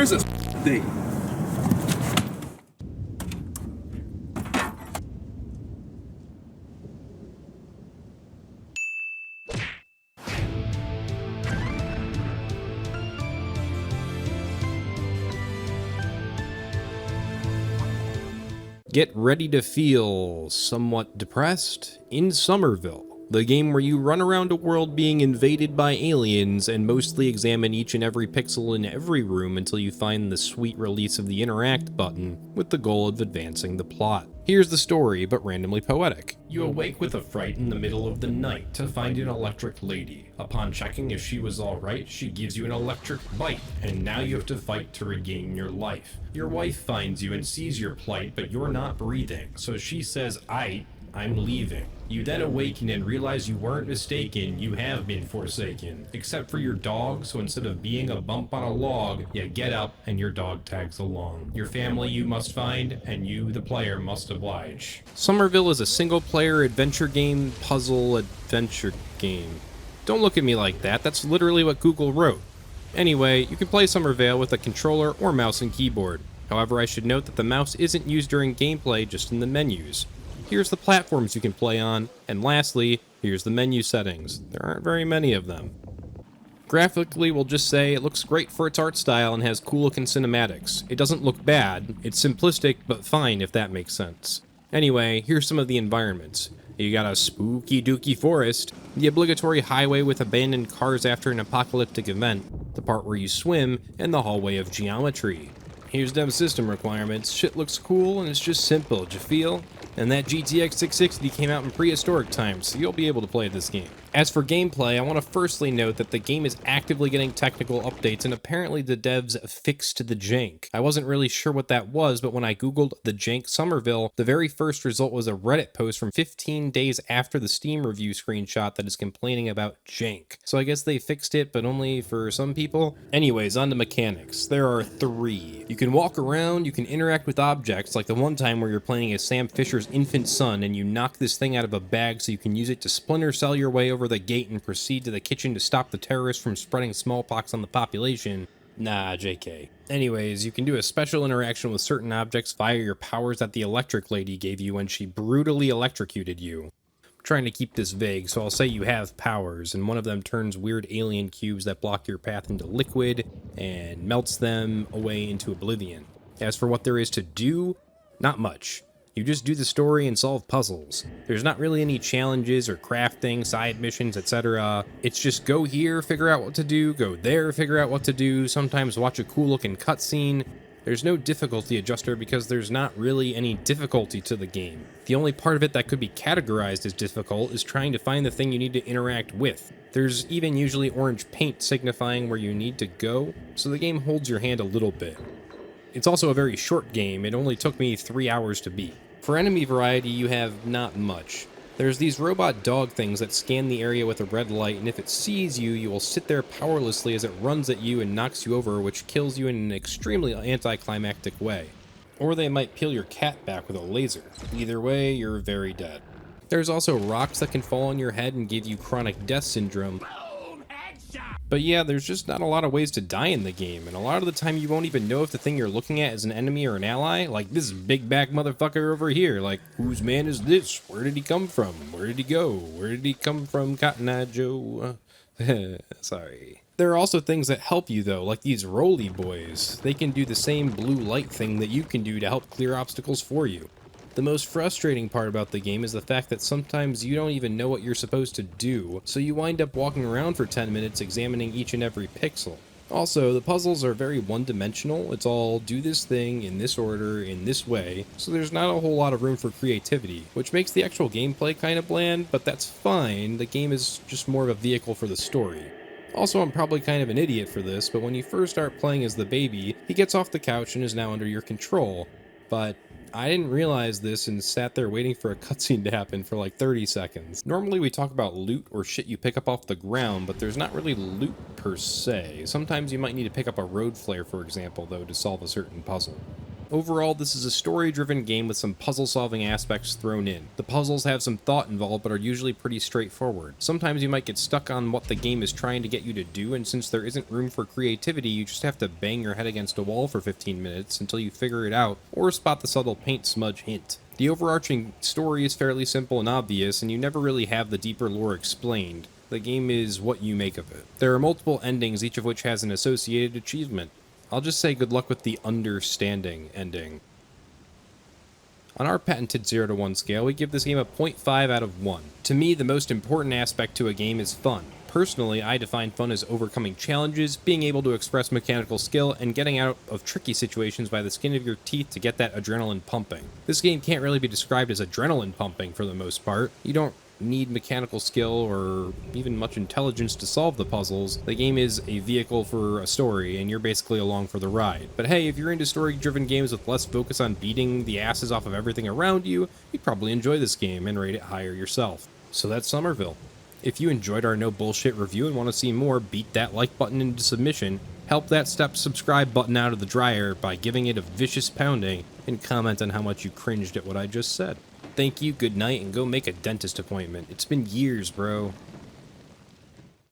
Where is this thing? Get ready to feel somewhat depressed in Somerville, the game where you run around a world being invaded by aliens and mostly examine each and every pixel in every room until you find the sweet release of the interact button with the goal of advancing the plot. Here's the story, but randomly poetic. You awake with a fright in the middle of the night to find an electric lady. Upon checking if she was alright, she gives you an electric bite, and now you have to fight to regain your life. Your wife finds you and sees your plight, but you're not breathing, so she says, I'm leaving. You then awaken and realize you weren't mistaken, you have been forsaken. Except for your dog, so instead of being a bump on a log, you get up and your dog tags along. Your family you must find, and you, the player, must oblige. Somerville is a single-player adventure game, puzzle adventure game. Don't look at me like that, that's literally what Google wrote. Anyway, you can play Somerville with a controller or mouse and keyboard. However, I should note that the mouse isn't used during gameplay, just in the menus. Here's the platforms you can play on, and lastly, here's the menu settings. There aren't very many of them. Graphically, we'll just say it looks great for its art style and has cool looking cinematics. It doesn't look bad, it's simplistic but fine if that makes sense. Anyway, here's some of the environments. You got a spooky dooky forest, the obligatory highway with abandoned cars after an apocalyptic event, the part where you swim, and the hallway of geometry. Here's them system requirements. Shit looks cool and it's just simple, d'ya feel? And that GTX 660 came out in prehistoric times, so you'll be able to play this game. As for gameplay, I want to firstly note that the game is actively getting technical updates, and apparently the devs fixed the jank. I wasn't really sure what that was, but when I googled the jank Somerville, the very first result was a Reddit post from 15 days after the Steam review screenshot that is complaining about jank. So I guess they fixed it, but only for some people. Anyways, on to mechanics. There are 3. You can walk around, you can interact with objects, like the one time where you're playing as Sam Fisher's infant son and you knock this thing out of a bag so you can use it to splinter cell your way over the gate and proceed to the kitchen to stop the terrorists from spreading smallpox on the population. Nah, JK. Anyways, you can do a special interaction with certain objects via your powers that the electric lady gave you when she brutally electrocuted you. I'm trying to keep this vague, so I'll say you have powers, and one of them turns weird alien cubes that block your path into liquid and melts them away into oblivion. As for what there is to do, not much. You just do the story and solve puzzles. There's not really any challenges or crafting, side missions, etc. It's just go here, figure out what to do, go there, figure out what to do, sometimes watch a cool looking cutscene. There's no difficulty adjuster because there's not really any difficulty to the game. The only part of it that could be categorized as difficult is trying to find the thing you need to interact with. There's even usually orange paint signifying where you need to go, so the game holds your hand a little bit. It's also a very short game, it only took me 3 hours to beat. For enemy variety, you have not much. There's these robot dog things that scan the area with a red light, and if it sees you, you will sit there powerlessly as it runs at you and knocks you over, which kills you in an extremely anticlimactic way. Or they might peel your cat back with a laser. Either way, you're very dead. There's also rocks that can fall on your head and give you chronic death syndrome. But yeah, there's just not a lot of ways to die in the game, and a lot of the time you won't even know if the thing you're looking at is an enemy or an ally. Like this big back motherfucker over here, like whose man is this? Where did he come from? Where did he go? Where did he come from, Cotton Eye Joe? Sorry. There are also things that help you though, like these roly boys. They can do the same blue light thing that you can do to help clear obstacles for you. The most frustrating part about the game is the fact that sometimes you don't even know what you're supposed to do, so you wind up walking around for 10 minutes examining each and every pixel. Also, the puzzles are very one-dimensional. It's all do this thing in this order, in this way, so there's not a whole lot of room for creativity, which makes the actual gameplay kind of bland, but that's fine. The game is just more of a vehicle for the story. Also, I'm probably kind of an idiot for this, but when you first start playing as the baby, he gets off the couch and is now under your control, but I didn't realize this and sat there waiting for a cutscene to happen for like 30 seconds. Normally we talk about loot or shit you pick up off the ground, but there's not really loot per se. Sometimes you might need to pick up a road flare, for example, though, to solve a certain puzzle. Overall, this is a story-driven game with some puzzle-solving aspects thrown in. The puzzles have some thought involved, but are usually pretty straightforward. Sometimes you might get stuck on what the game is trying to get you to do, and since there isn't room for creativity, you just have to bang your head against a wall for 15 minutes until you figure it out, or spot the subtle paint smudge hint. The overarching story is fairly simple and obvious, and you never really have the deeper lore explained. The game is what you make of it. There are multiple endings, each of which has an associated achievement. I'll just say good luck with the understanding ending. On our patented 0 to 1 scale, we give this game a 0.5 out of 1. To me, the most important aspect to a game is fun. Personally, I define fun as overcoming challenges, being able to express mechanical skill, and getting out of tricky situations by the skin of your teeth to get that adrenaline pumping. This game can't really be described as adrenaline pumping for the most part. You don't need mechanical skill or even much intelligence to solve the puzzles. The game is a vehicle for a story, and you're basically along for the ride. But hey, if you're into story-driven games with less focus on beating the asses off of everything around you, you'd probably enjoy this game and rate it higher yourself. So that's Somerville. If you enjoyed our no bullshit review and want to see more, beat that like button into submission, help that step subscribe button out of the dryer by giving it a vicious pounding, and comment on how much you cringed at what I just said. Thank you, good night, and go make a dentist appointment. It's been years, bro.